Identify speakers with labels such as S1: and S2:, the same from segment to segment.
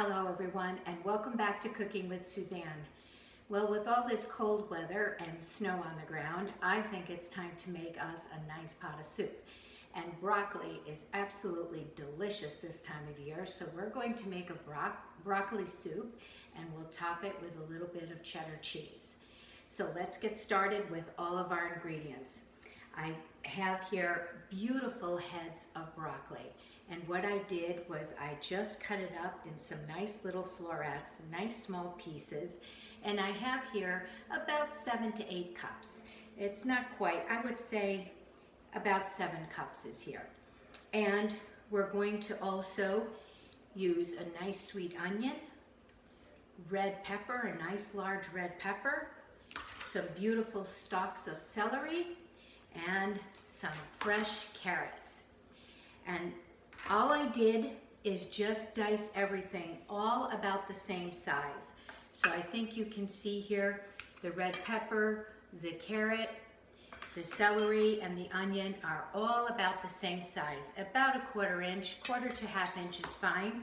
S1: Hello everyone, and welcome back to Cooking with Suzanne. Well, with all this cold weather and snow on the ground, I think it's time to make us a nice pot of soup. And broccoli is absolutely delicious this time of year, so we're going to make a broccoli soup, and we'll top it with a little bit of cheddar cheese. So let's get started with all of our ingredients. I have here beautiful heads of broccoli. And what I did was I just cut it up in some nice little florets, nice small pieces. And I have here about 7 to 8 cups. It's not quite, I would say about 7 cups is here. And we're going to also use a nice sweet onion, red pepper, a nice large red pepper, some beautiful stalks of celery, and some fresh carrots. And all I did is just dice everything all about the same size. So I think you can see here the red pepper, the carrot, the celery, and the onion are all about the same size. About a quarter inch to half inch is fine.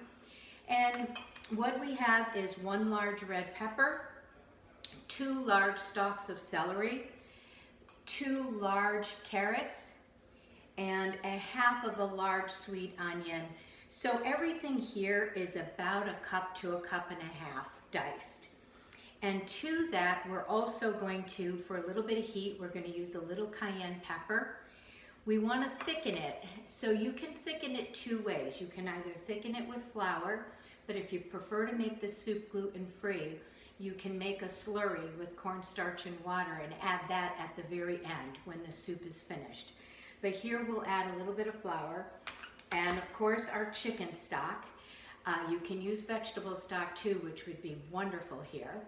S1: And what we have is 1 large red pepper, 2 large stalks of celery, 2 large carrots, and a half of a large sweet onion. So everything here is about a cup to a cup and a half diced. And to that, we're also going to, for a little bit of heat, we're going to use a little cayenne pepper. We want to thicken it, so you can thicken it 2 ways. You can either thicken it with flour, but if you prefer to make the soup gluten-free, you can make a slurry with cornstarch and water and add that at the very end when the soup is finished. But here we'll add a little bit of flour and of course our chicken stock. You can use vegetable stock too, which would be wonderful here.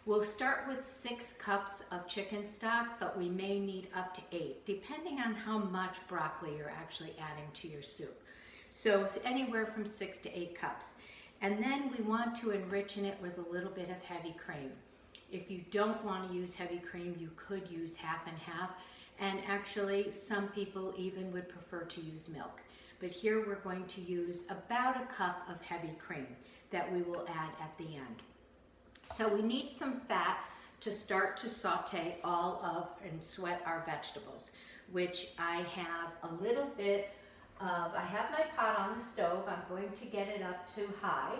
S1: We'll start with 6 cups of chicken stock, but we may need up to 8, depending on how much broccoli you're actually adding to your soup. So it's anywhere from 6 to 8 cups. And then we want to enrich it with a little bit of heavy cream. If you don't want to use heavy cream, you could use half and half. And actually, some people even would prefer to use milk. But here we're going to use about a cup of heavy cream that we will add at the end. So we need some fat to start to saute all of and sweat our vegetables, which I have a little bit of, I have my pot on the stove. I'm going to get it up to high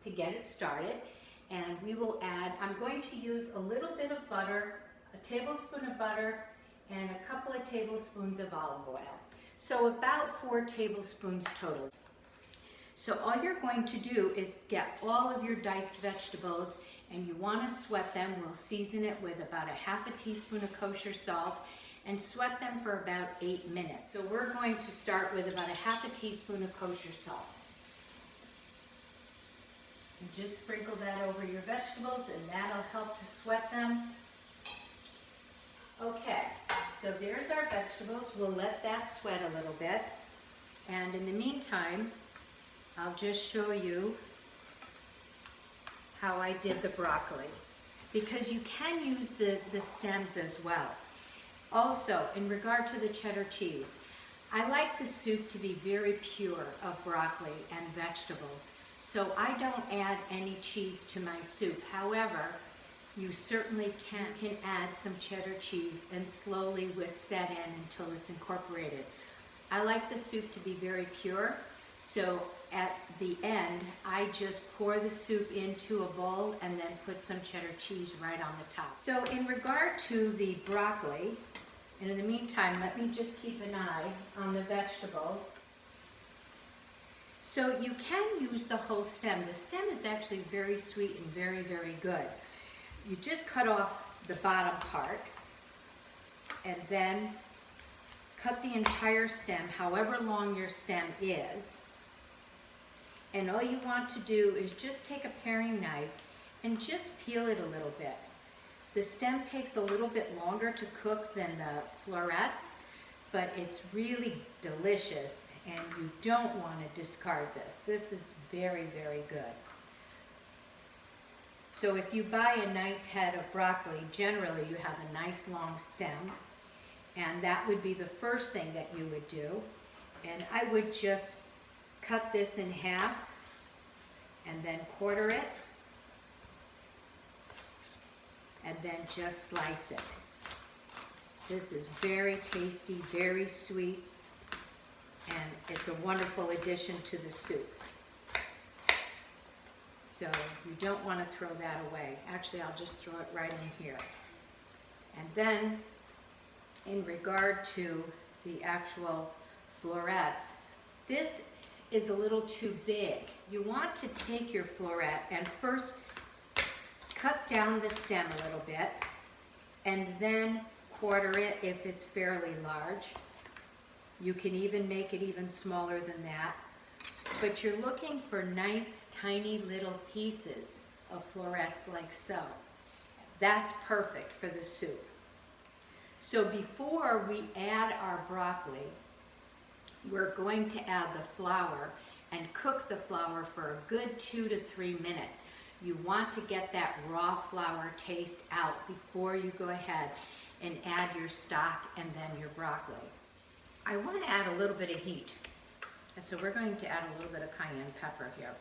S1: to get it started. And we will add, I'm going to use a little bit of butter, a tablespoon of butter, and a couple of tablespoons of olive oil. So about 4 tablespoons total. So all you're going to do is get all of your diced vegetables, and you want to sweat them. We'll season it with about a half a teaspoon of kosher salt and sweat them for about 8 minutes. So we're going to start with about a half a teaspoon of kosher salt. And just sprinkle that over your vegetables, and that'll help to sweat them. Okay, so there's our vegetables. We'll let that sweat a little bit. And in the meantime, I'll just show you how I did the broccoli, because you can use the stems as well. Also, in regard to the cheddar cheese, I like the soup to be very pure of broccoli and vegetables, so I don't add any cheese to my soup. However, you certainly can add some cheddar cheese and slowly whisk that in until it's incorporated. I like the soup to be very pure, so at the end, I just pour the soup into a bowl and then put some cheddar cheese right on the top. So in regard to the broccoli, and in the meantime, let me just keep an eye on the vegetables. So you can use the whole stem. The stem is actually very sweet and very, very good. You just cut off the bottom part and then cut the entire stem, however long your stem is. And all you want to do is just take a paring knife and just peel it a little bit. The stem takes a little bit longer to cook than the florets, but it's really delicious, and you don't want to discard this. This is very, very good. So if you buy a nice head of broccoli, generally you have a nice long stem, and that would be the first thing that you would do. And I would just cut this in half and then quarter it, and then just slice it. This is very tasty, very sweet, and it's a wonderful addition to the soup. So you don't want to throw that away. Actually, I'll just throw it right in here. And then, in regard to the actual florets, this is a little too big. You want to take your floret and first cut down the stem a little bit, and then quarter it if it's fairly large. You can even make it even smaller than that. But you're looking for nice, tiny little pieces of florets like so. That's perfect for the soup. So before we add our broccoli, we're going to add the flour and cook the flour for a good 2 to 3 minutes. You want to get that raw flour taste out before you go ahead and add your stock and then your broccoli. I want to add a little bit of heat. And so we're going to add a little bit of cayenne pepper here.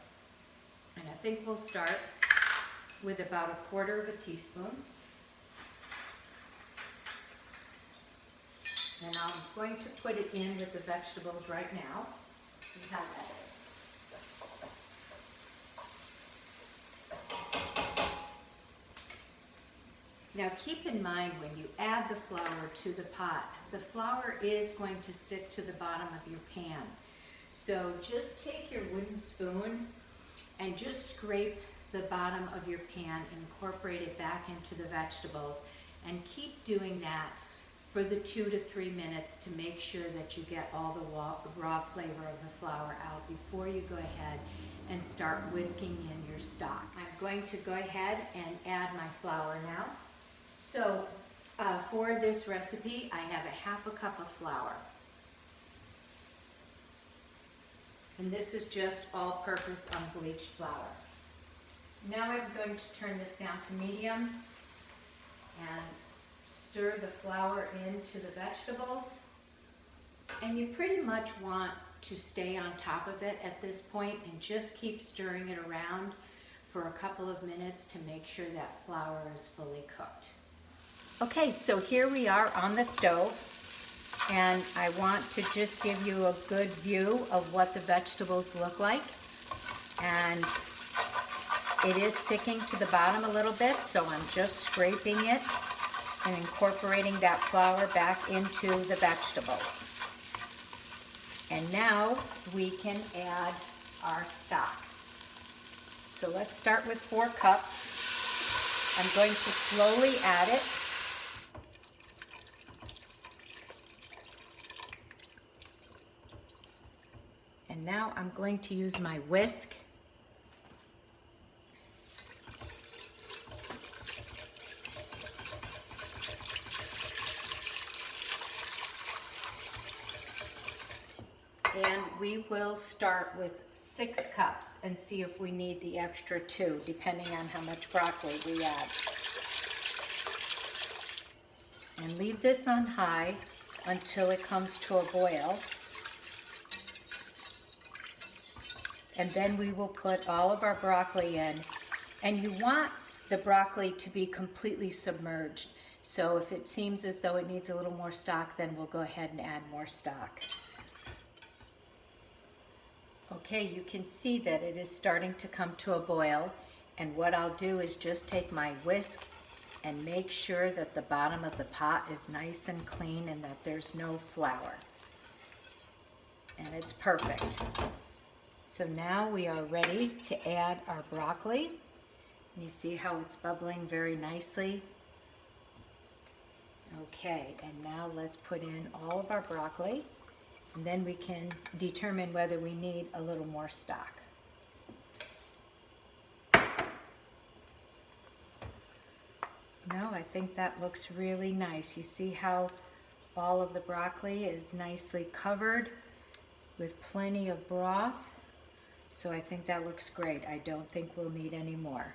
S1: And I think we'll start with about 1/4 teaspoon. And I'm going to put it in with the vegetables right now. See how that is. Now keep in mind when you add the flour to the pot, the flour is going to stick to the bottom of your pan. So just take your wooden spoon and just scrape the bottom of your pan, incorporate it back into the vegetables, and keep doing that for the 2 to 3 minutes to make sure that you get all the raw flavor of the flour out before you go ahead and start whisking in your stock. I'm going to go ahead and add my flour now. So for this recipe, I have 1/2 cup of flour. And this is just all-purpose unbleached flour. Now I'm going to turn this down to medium and stir the flour into the vegetables. And you pretty much want to stay on top of it at this point and just keep stirring it around for a couple of minutes to make sure that flour is fully cooked. Okay, so here we are on the stove, and I want to just give you a good view of what the vegetables look like. And it is sticking to the bottom a little bit, so I'm just scraping it and incorporating that flour back into the vegetables. And now we can add our stock. So let's start with 4 cups. I'm going to slowly add it. And now I'm going to use my whisk . And we will start with 6 cups and see if we need the extra 2, depending on how much broccoli we add. And leave this on high until it comes to a boil. And then we will put all of our broccoli in. And you want the broccoli to be completely submerged. So if it seems as though it needs a little more stock, then we'll go ahead and add more stock. Okay, you can see that it is starting to come to a boil. And what I'll do is just take my whisk and make sure that the bottom of the pot is nice and clean and that there's no flour. And it's perfect. So now we are ready to add our broccoli. You see how it's bubbling very nicely. Okay, and now let's put in all of our broccoli, and then we can determine whether we need a little more stock. No, I think that looks really nice. You see how all of the broccoli is nicely covered with plenty of broth. So I think that looks great. I don't think we'll need any more.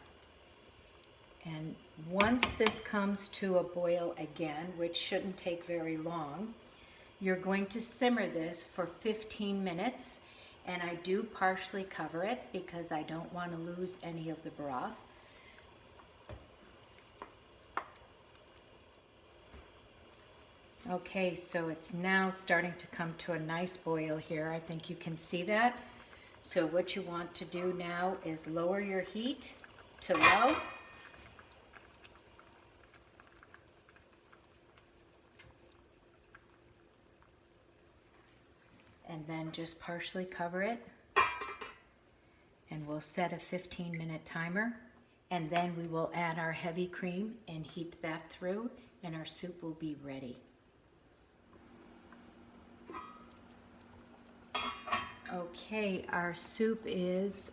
S1: And once this comes to a boil again, which shouldn't take very long, you're going to simmer this for 15 minutes, And I do partially cover it because I don't want to lose any of the broth. Okay, so it's now starting to come to a nice boil here. I think you can see that. So what you want to do now is lower your heat to low. And then just partially cover it. And we'll set a 15-minute timer. And then we will add our heavy cream and heat that through, and our soup will be ready. Okay, our soup is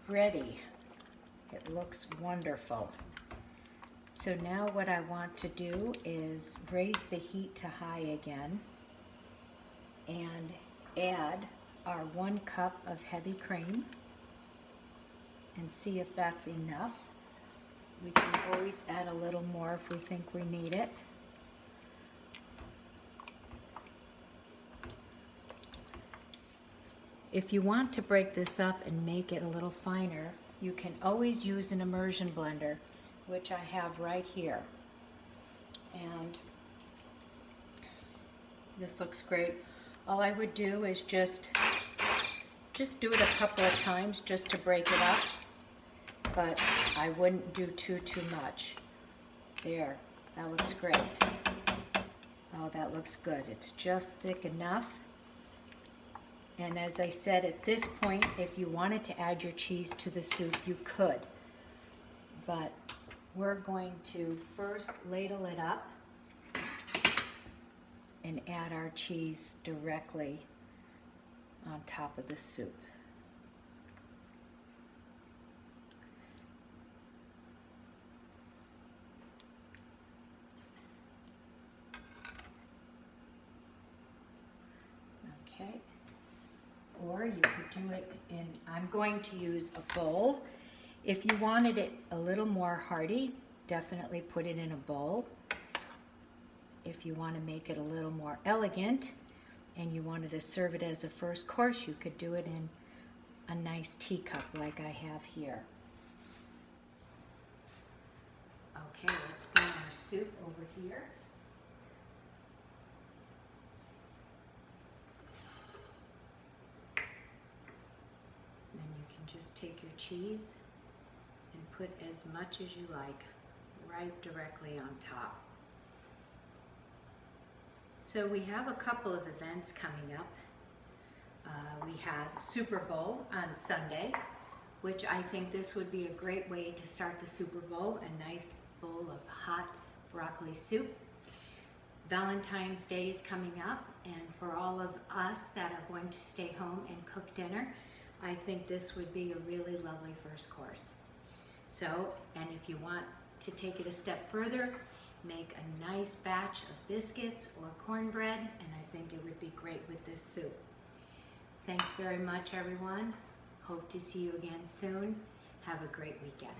S1: ready. It looks wonderful. So now what I want to do is raise the heat to high again and add our 1 cup of heavy cream and see if that's enough. We can always add a little more if we think we need it. If you want to break this up and make it a little finer, you can always use an immersion blender, which I have right here. And this looks great. All I would do is just do it a couple of times just to break it up, but I wouldn't do too much. There, that looks great. Oh, that looks good. It's just thick enough. And as I said, at this point, if you wanted to add your cheese to the soup, you could. But we're going to first ladle it up and add our cheese directly on top of the soup. Okay. Or you could do it in, I'm going to use a bowl. If you wanted it a little more hearty, definitely put it in a bowl. If you want to make it a little more elegant and you wanted to serve it as a first course, you could do it in a nice teacup like I have here. Okay, let's bring our soup over here. Then you can just take your cheese and put as much as you like right directly on top. So we have a couple of events coming up. We have Super Bowl on Sunday, which I think this would be a great way to start the Super Bowl, a nice bowl of hot broccoli soup. Valentine's Day is coming up, and for all of us that are going to stay home and cook dinner, I think this would be a really lovely first course. So, and if you want to take it a step further, make a nice batch of biscuits or cornbread, and I think it would be great with this soup. Thanks very much, everyone. Hope to see you again soon. Have a great weekend.